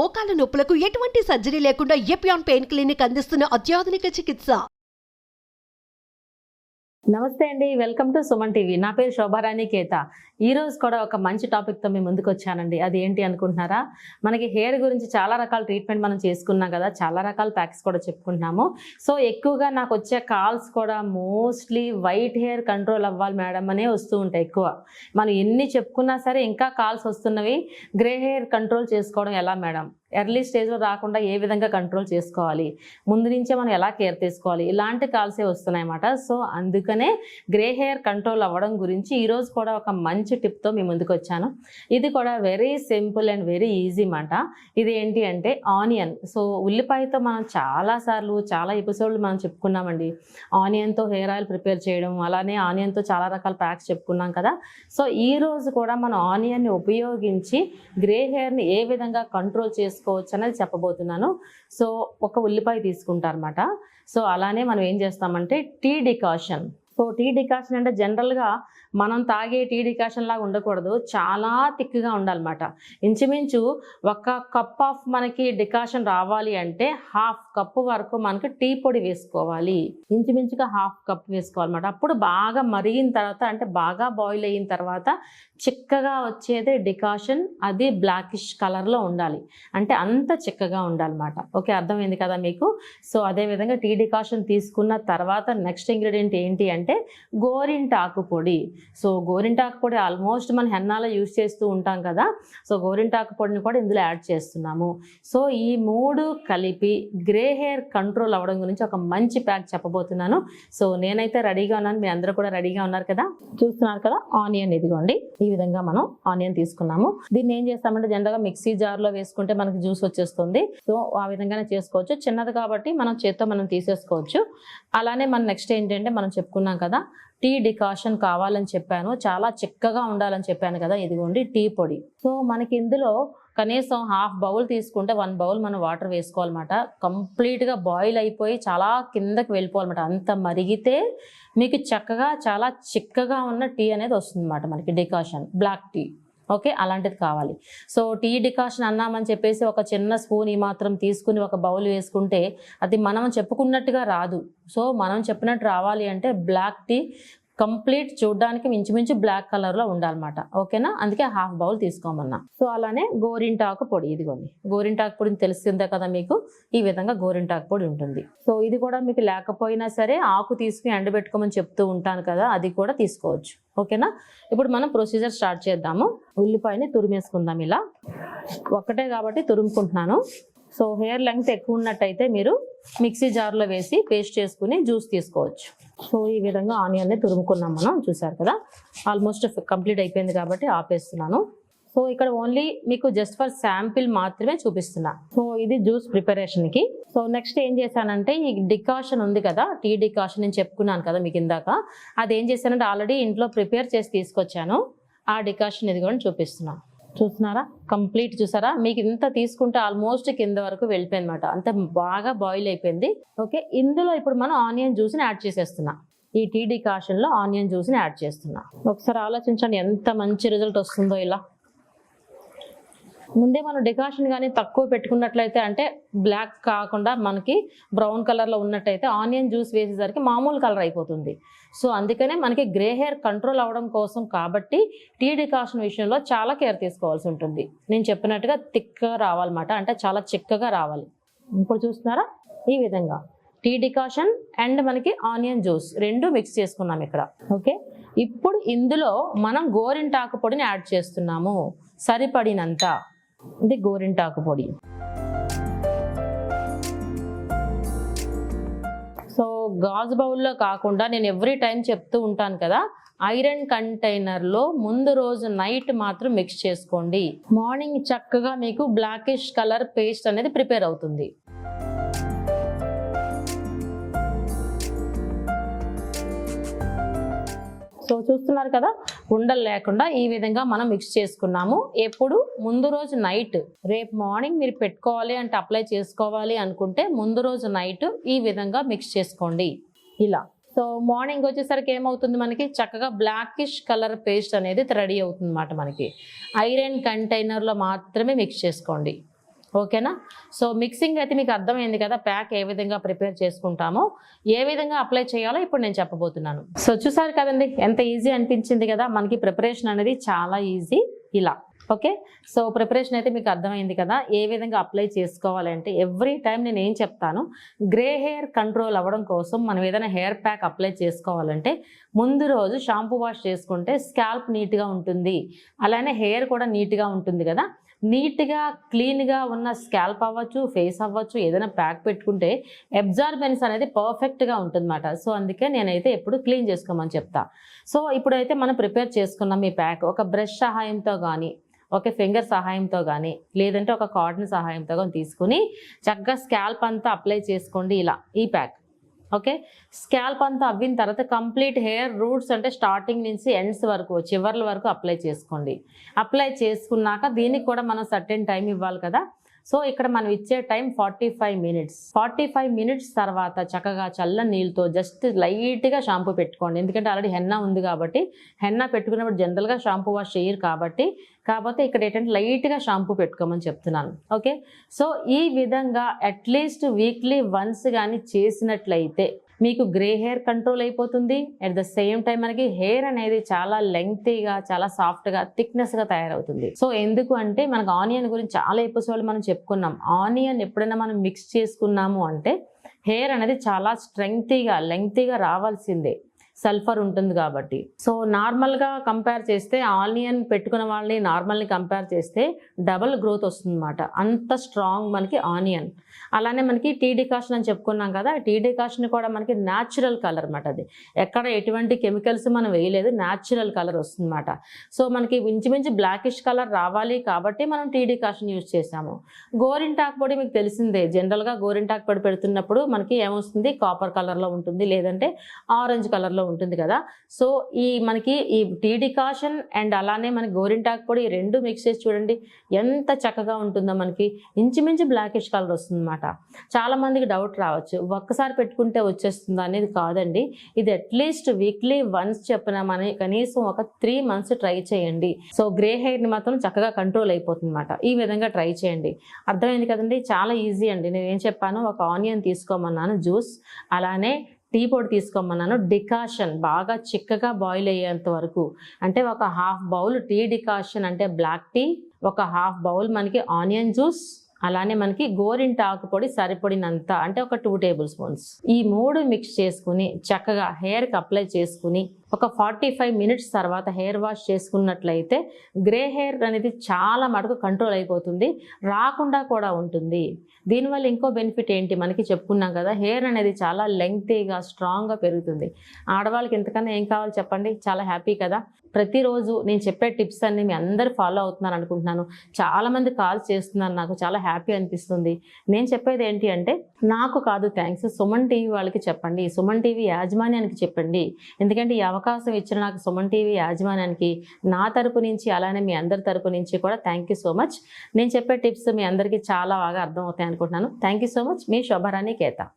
మోకాల నొప్పులకు ఎటువంటి సర్జరీ లేకుండా ఎపియాన్ పెయిన్ క్లినిక్ అందిస్తున్న అత్యాధునిక చికిత్స. నమస్తే అండి, వెల్కమ్ టు సుమన్ టీవీ. నా పేరు శోభారాణి కేత. ఈ రోజు కూడా ఒక మంచి టాపిక్తో మేము ముందుకు వచ్చానండి. అది ఏంటి అనుకుంటున్నారా? మనకి హెయిర్ గురించి చాలా రకాల ట్రీట్మెంట్ మనం చేసుకున్నాం కదా, చాలా రకాల ప్యాక్స్ కూడా చెప్పుకుంటున్నాము. సో ఎక్కువగా నాకు వచ్చే కాల్స్ కూడా మోస్ట్లీ వైట్ హెయిర్ కంట్రోల్ అవ్వాలి మేడం అనే వస్తూ ఉంటాయి. ఎక్కువ మనం ఎన్ని చెప్పుకున్నా సరే ఇంకా కాల్స్ వస్తున్నవి, గ్రే హెయిర్ కంట్రోల్ చేసుకోవడం ఎలా మేడం, ఎర్లీ స్టేజ్లో రాకుండా ఏ విధంగా కంట్రోల్ చేసుకోవాలి, ముందు నుంచే మనం ఎలా కేర్ తీసుకోవాలి, ఇలాంటి కాల్సే వస్తున్నాయి అన్నమాట. సో అందుకనే గ్రే హెయిర్ కంట్రోల్ అవ్వడం గురించి ఈరోజు కూడా ఒక మంచి టిప్తో మీ ముందుకు వచ్చాను. ఇది కూడా very simple and very easy మాట. ఇది ఏంటి అంటే ఆనియన్. సో ఉల్లిపాయతో మనం చాలాసార్లు చాలా ఎపిసోడ్లు మనం చెప్పుకున్నామండి. ఆనియన్తో హెయిర్ ఆయిల్ ప్రిపేర్ చేయడం, అలానే ఆనియన్తో చాలా రకాల ప్యాక్స్ చెప్పుకున్నాం కదా. సో ఈ రోజు కూడా మనం ఆనియన్ని ఉపయోగించి గ్రే హెయిర్ని ఏ విధంగా కంట్రోల్ చేసుకోవచ్చు అనేది చెప్పబోతున్నాను. సో ఒక ఉల్లిపాయ తీసుకుంటారన్నమాట. సో అలానే మనం ఏం చేస్తామంటే tea decoction. So tea decoction అంటే జనరల్గా మనం తాగే టీ డికాషన్ లాగా ఉండకూడదు, చాలా థిక్గా ఉండాలన్నమాట. ఇంచుమించు ఒక కప్ ఆఫ్ మనకి డికాషన్ రావాలి అంటే హాఫ్ కప్పు వరకు మనకి టీ పొడి వేసుకోవాలి. ఇంచుమించుగా హాఫ్ కప్ వేసుకోవాలన్నమాట. అప్పుడు బాగా మరిగిన తర్వాత, అంటే బాగా బాయిల్ అయిన తర్వాత చిక్కగా వచ్చేదే డికాషన్. అది బ్లాకిష్ కలర్లో ఉండాలి, అంటే అంత చిక్కగా ఉండాలన్నమాట. ఓకే, అర్థమైంది కదా మీకు? సో అదేవిధంగా టీ డికాషన్ తీసుకున్న తర్వాత నెక్స్ట్ ఇంగ్రీడియంట్ ఏంటి అంటే గోరింటాకు పొడి. సో గోరింటాకు పొడి ఆల్మోస్ట్ మనం హెన్నాలో యూజ్ చేస్తూ ఉంటాం కదా. సో గోరింటాకు పొడిని కూడా ఇందులో యాడ్ చేస్తున్నాము. సో ఈ మూడు కలిపి గ్రే హెయిర్ కంట్రోల్ అవ్వడం గురించి ఒక మంచి ప్యాక్ చెప్పబోతున్నాను. సో నేనైతే రెడీగా ఉన్నాను, మీ అందరూ కూడా రెడీగా ఉన్నారు కదా. చూస్తున్నారు కదా, ఆనియన్ ఇదిగోండి. ఈ విధంగా మనం ఆనియన్ తీసుకున్నాము. దీన్ని ఏం చేస్తామంటే జనరల్గా మిక్సీ జార్లో వేసుకుంటే మనకి జ్యూస్ వచ్చేస్తుంది. సో ఆ విధంగానే చేసుకోవచ్చు. చిన్నది కాబట్టి మనం చేత్తో మనం తీసేసుకోవచ్చు. అలానే మనం నెక్స్ట్ ఏంటంటే మనం చెప్పుకున్నాం కదా, టీ డికాషన్ కావాలని చెప్పాను, చాలా చిక్కగా ఉండాలని చెప్పాను కదా. ఇదిగోండి టీ పొడి. సో మనకి ఇందులో కనీసం హాఫ్ బౌల్ తీసుకుంటే 1 బౌల్ మనం వాటర్ వేసుకోవాలన్నమాట. కంప్లీట్గా బాయిల్ అయిపోయి చాలా కిందకి వెళ్ళిపోవాలన్నమాట. అంత మరిగితే మీకు చక్కగా చాలా చిక్కగా ఉన్న టీ అనేది వస్తుంది అన్నమాట మనకి, డికాషన్, బ్లాక్ టీ. ఓకే, అలాంటిది కావాలి. సో టీ డికాషన్ అన్నామని చెప్పేసి ఒక చిన్న స్పూన్ ఈ మాత్రం తీసుకుని ఒక బౌల్ వేసుకుంటే అది మనం చెప్పుకున్నట్టుగా రాదు. సో మనం చెప్పినట్టు రావాలి అంటే బ్లాక్ టీ కంప్లీట్ చూడడానికి ఇంచుమించు బ్లాక్ కలర్లో ఉండాలన్నమాట. ఓకేనా, అందుకే హాఫ్ బౌల్ తీసుకోమన్నా. సో అలానే గోరింటాకు పొడి. ఇదిగోండి, గోరింటాకు పొడిని తెలిసిందే కదా మీకు. ఈ విధంగా గోరింటాకు పొడి ఉంటుంది. సో ఇది కూడా మీకు లేకపోయినా సరే ఆకు తీసుకుని ఎండబెట్టుకోమని చెప్తూ ఉంటాను కదా, అది కూడా తీసుకోవచ్చు. ఓకేనా, ఇప్పుడు మనం ప్రొసీజర్ స్టార్ట్ చేద్దాము. ఉల్లిపాయని తురిమేసుకుందాం. ఇలా ఒక్కటే కాబట్టి తురుముకుంటున్నాను. సో హెయిర్ లెంగ్త్ ఎక్కువ ఉన్నట్టయితే మీరు మిక్సీ జార్లో వేసి పేస్ట్ చేసుకుని జ్యూస్ తీసుకోవచ్చు. సో ఈ విధంగా ఆనియన్ని తురుముకున్నాం మనం. చూసారు కదా, ఆల్మోస్ట్ కంప్లీట్ అయిపోయింది కాబట్టి ఆపేస్తున్నాను. సో ఇక్కడ ఓన్లీ మీకు జస్ట్ ఫర్ శాంపిల్ మాత్రమే చూపిస్తున్నా. సో ఇది జ్యూస్ ప్రిపరేషన్కి. సో నెక్స్ట్ ఏం చేశానంటే ఈ డికాషన్ ఉంది కదా, టీ డికాషన్ నేను చెప్పుకున్నాను కదా మీకు ఇందాక. అది ఏం చేశానంటే ఆల్రెడీ ఇంట్లో ప్రిపేర్ చేసి తీసుకొచ్చాను. ఆ డికాషన్ ఇది కూడా చూపిస్తున్నా. చూస్తున్నారా, కంప్లీట్ చూసారా? మీకు ఇంత తీసుకుంటే ఆల్మోస్ట్ కింద వరకు వెళ్ళిపోయింది అనమాట. అంత బాగా బాయిల్ అయిపోయింది. ఓకే, ఇందులో ఇప్పుడు మనం ఆనియన్ జ్యూస్ని యాడ్ చేసేస్తున్నా. ఈ టీ డికాషన్లో ఆనియన్ జ్యూస్ని యాడ్ చేస్తున్నా. ఒకసారి ఆలోచించండి ఎంత మంచి రిజల్ట్ వస్తుందో. ఇలా ముందే మనం డికాషన్ కానీ తక్కువ పెట్టుకున్నట్లయితే, అంటే బ్లాక్ కాకుండా మనకి బ్రౌన్ కలర్లో ఉన్నట్టయితే ఆనియన్ జ్యూస్ వేసేసరికి మామూలు కలర్ అయిపోతుంది. సో అందుకనే మనకి గ్రే హెయిర్ కంట్రోల్ అవ్వడం కోసం కాబట్టి టీ డికాషన్ విషయంలో చాలా కేర్ తీసుకోవాల్సి ఉంటుంది. నేను చెప్పినట్టుగా థిక్గా రావాలన్నమాట, అంటే చాలా చిక్కగా రావాలి. ఇప్పుడు చూస్తున్నారా, ఈ విధంగా టీ డికాషన్ అండ్ మనకి ఆనియన్ జ్యూస్ రెండు మిక్స్ చేసుకున్నాం ఇక్కడ. ఓకే, ఇప్పుడు ఇందులో మనం గోరింటాకు పొడిని యాడ్ చేస్తున్నాము సరిపడినంత. ఇది గోరింటాకు పొడి. సో గాజు బౌల్లో కాకుండా నేను ఎవ్రీ టైం చెప్తూ ఉంటాను కదా, ఐరన్ కంటైనర్లో ముందు రోజు నైట్ మాత్రం మిక్స్ చేసుకోండి. మార్నింగ్ చక్కగా మీకు బ్లాకిష్ కలర్ పేస్ట్ అనేది ప్రిపేర్ అవుతుంది. సో చూస్తున్నారు కదా, ఉండలు లేకుండా ఈ విధంగా మనం మిక్స్ చేసుకున్నాము. ఎప్పుడు ముందు రోజు నైట్, రేపు మార్నింగ్ మీరు పెట్టుకోవాలి అంటే అప్లై చేసుకోవాలి అనుకుంటే ముందు రోజు నైట్ ఈ విధంగా మిక్స్ చేసుకోండి ఇలా. సో మార్నింగ్ వచ్చేసరికి ఏమవుతుంది, మనకి చక్కగా బ్లాకిష్ కలర్ పేస్ట్ అనేది రెడీ అవుతుంది అన్నమాట. మనకి ఐరన్ కంటైనర్లో మాత్రమే మిక్స్ చేసుకోండి. ఓకేనా. సో మిక్సింగ్ అయితే మీకు అర్థమైంది కదా, ప్యాక్ ఏ విధంగా ప్రిపేర్ చేసుకుంటామో, ఏ విధంగా అప్లై చేయాలో ఇప్పుడు నేను చెప్పబోతున్నాను. సో చూసారు కదండి ఎంత ఈజీ అనిపించింది కదా, మనకి ప్రిపరేషన్ అనేది చాలా ఈజీ ఇలా. ఓకే, సో ప్రిపరేషన్ అయితే మీకు అర్థమైంది కదా, ఏ విధంగా అప్లై చేసుకోవాలంటే ఎవ్రీ టైం నేను ఏం చెప్తాను, గ్రే హెయిర్ కంట్రోల్ అవ్వడం కోసం మనం ఏదైనా హెయిర్ ప్యాక్ అప్లై చేసుకోవాలంటే ముందు రోజు షాంపూ వాష్ చేసుకుంటే స్కాల్ప్ నీట్గా ఉంటుంది, అలానే హెయిర్ కూడా నీట్గా ఉంటుంది కదా. నీట్గా క్లీన్గా ఉన్న స్కాల్ప్ అవ్వచ్చు, ఫేస్ అవ్వచ్చు, ఏదైనా ప్యాక్ పెట్టుకుంటే అబ్జార్బెన్స్ అనేది పర్ఫెక్ట్గా ఉంటుందన్నమాట. సో అందుకే నేనైతే ఎప్పుడు క్లీన్ చేసుకోమని చెప్తా. సో ఇప్పుడైతే మనం ప్రిపేర్ చేసుకున్నాం ఈ ప్యాక్, ఒక బ్రష్ సహాయంతో కానీ, ఒక ఫింగర్ సహాయంతో కానీ, లేదంటే ఒక కాటన్ సహాయంతో కానీ తీసుకుని చక్కగా స్కాల్ప్ అంతా అప్లై చేసుకోండి ఇలా ఈ ప్యాక్. ఓకే, స్కాల్ప్ అంతా అవ్విన తర్వాత కంప్లీట్ హెయిర్ రూట్స్ అంటే స్టార్టింగ్ నుంచి ఎండ్స్ వరకు, చివర్ల వరకు అప్లై చేసుకోండి. అప్లై చేసుకున్నాక దీనికి కూడా మనం సర్టెన్ టైం ఇవ్వాలి కదా. సో ఇక్కడ మనం ఇచ్చే టైం 45 మినిట్స్. 45 మినిట్స్ తర్వాత చక్కగా చల్ల నీళ్ళతో జస్ట్ లైట్గా షాంపూ పెట్టుకోండి. ఎందుకంటే ఆల్రెడీ హెన్నా ఉంది కాబట్టి, హెన్నా పెట్టుకున్నప్పుడు జనరల్గా షాంపూ వాష్ చేయరు కాకపోతే ఇక్కడ ఏంటంటే లైట్గా షాంపూ పెట్టుకోమని చెప్తున్నాను. ఓకే, సో ఈ విధంగా అట్లీస్ట్ వీక్లీ వన్స్ కానీ చేసినట్లయితే మీకు గ్రే హెయిర్ కంట్రోల్ అయిపోతుంది. అట్ ద సేమ్ టైం మనకి హెయిర్ అనేది చాలా లెంగ్తీగా, చాలా సాఫ్ట్గా, థిక్నెస్గా తయారవుతుంది. సో ఎందుకు అంటే మనకు ఆనియన్ గురించి చాలా ఎపిసోడ్లు మనం చెప్పుకున్నాం. ఆనియన్ ఎప్పుడైనా మనం మిక్స్ చేసుకున్నాము అంటే హెయిర్ అనేది చాలా స్ట్రెంగ్తీగా, లెంగ్తీగా రావాల్సిందే, సల్ఫర్ ఉంటుంది కాబట్టి. సో నార్మల్గా కంపేర్ చేస్తే ఆనియన్ పెట్టుకున్న వాళ్ళని నార్మల్ని కంపేర్ చేస్తే డబల్ గ్రోత్ వస్తుంది అన్నమాట, అంత స్ట్రాంగ్ మనకి ఆనియన్. అలానే మనకి టీ డికాషన్ అని చెప్పుకున్నాం కదా, టీ డికాషన్ కూడా మనకి న్యాచురల్ కలర్ అన్నమాట. అది ఎక్కడ ఎటువంటి కెమికల్స్ మనం వేయలేదు, న్యాచురల్ కలర్ వస్తుంది అన్నమాట. సో మనకి ఇంచుమించు బ్లాకిష్ కలర్ రావాలి కాబట్టి మనం టీ డికాషన్ యూజ్ చేసాము. గోరింటాకు పొడి మీకు తెలిసిందే, జనరల్గా గోరింటాకు పొడి పెడుతున్నప్పుడు మనకి ఏమొస్తుంది, కాపర్ కలర్లో ఉంటుంది, లేదంటే ఆరెంజ్ కలర్లో ఉంటుంది కదా. సో మనకి ఈ టీ డికాషన్ అండ్ అలానే మనకి గోరింటాకు పొడి ఈ రెండు మిక్స్ చేసి చూడండి ఎంత చక్కగా ఉంటుందో, మనకి ఇంచుమించు బ్లాకిష్ కలర్ వస్తుంది అన్నమాట. చాలా మందికి డౌట్ రావచ్చు, ఒక్కసారి పెట్టుకుంటే వచ్చేస్తుందా అనేది. కాదండి, ఇది అట్లీస్ట్ వీక్లీ వన్స్ చెప్పినా మన కనీసం ఒక 3 months ట్రై చేయండి. సో గ్రే హెయిర్ని మాత్రం చక్కగా కంట్రోల్ అయిపోతుంది అన్నమాట. ఈ విధంగా ట్రై చేయండి. అర్థమైంది కదండి, చాలా ఈజీ అండి. నేను ఏం చెప్పాను, ఒక ఆనియన్ తీసుకోమన్నాను జ్యూస్, అలానే టీ పొడి తీసుకోమన్నాను, డికాషన్ బాగా చిక్కగా బాయిల్ అయ్యేంత వరకు, అంటే ఒక 1/2 బౌల్ టీ డికాషన్ అంటే బ్లాక్ టీ, ఒక 1/2 బౌల్ మనకి ఆనియన్ జ్యూస్, అలానే మనకి గోరింటాకు పొడి సరిపడినంత అంటే ఒక 2 tablespoons. ఈ 3 మిక్స్ చేసుకుని చక్కగా హెయిర్కి అప్లై చేసుకుని ఒక 45 మినిట్స్ తర్వాత హెయిర్ వాష్ చేసుకున్నట్లయితే గ్రే హెయిర్ అనేది చాలా మటుకు కంట్రోల్ అయిపోతుంది, రాకుండా కూడా ఉంటుంది. దీనివల్ల ఇంకో బెనిఫిట్ ఏంటి మనకి చెప్పుకున్నాం కదా, హెయిర్ అనేది చాలా లెంగ్తీగా, స్ట్రాంగ్గా పెరుగుతుంది. ఆడవాళ్ళకి ఇంతకన్నా ఏం కావాలి చెప్పండి, చాలా హ్యాపీ కదా. ప్రతిరోజు నేను చెప్పే టిప్స్ అన్ని మీ అందరూ ఫాలో అవుతున్నారు అనుకుంటున్నాను. చాలామంది కాల్స్ చేస్తున్నారు, నాకు చాలా హ్యాపీ అనిపిస్తుంది. నేను చెప్పేది ఏంటి అంటే, నాకు కాదు థ్యాంక్స్, సుమన్ టీవీ వాళ్ళకి చెప్పండి, సుమన్ టీవీ యాజమాన్యానికి చెప్పండి. ఎందుకంటే ఈ అవకాశం ఇచ్చిన నాకు సుమన్ టీవీ యాజమాన్యానికి నా తరపు నుంచి, అలానే మీ అందరి తరపు నుంచి కూడా థ్యాంక్ యూ సో మచ్. నేను చెప్పే టిప్స్ మీ అందరికీ చాలా బాగా అర్థమవుతాయి అనుకుంటున్నాను. Thank you so much. మీ శోభారాణి కేత.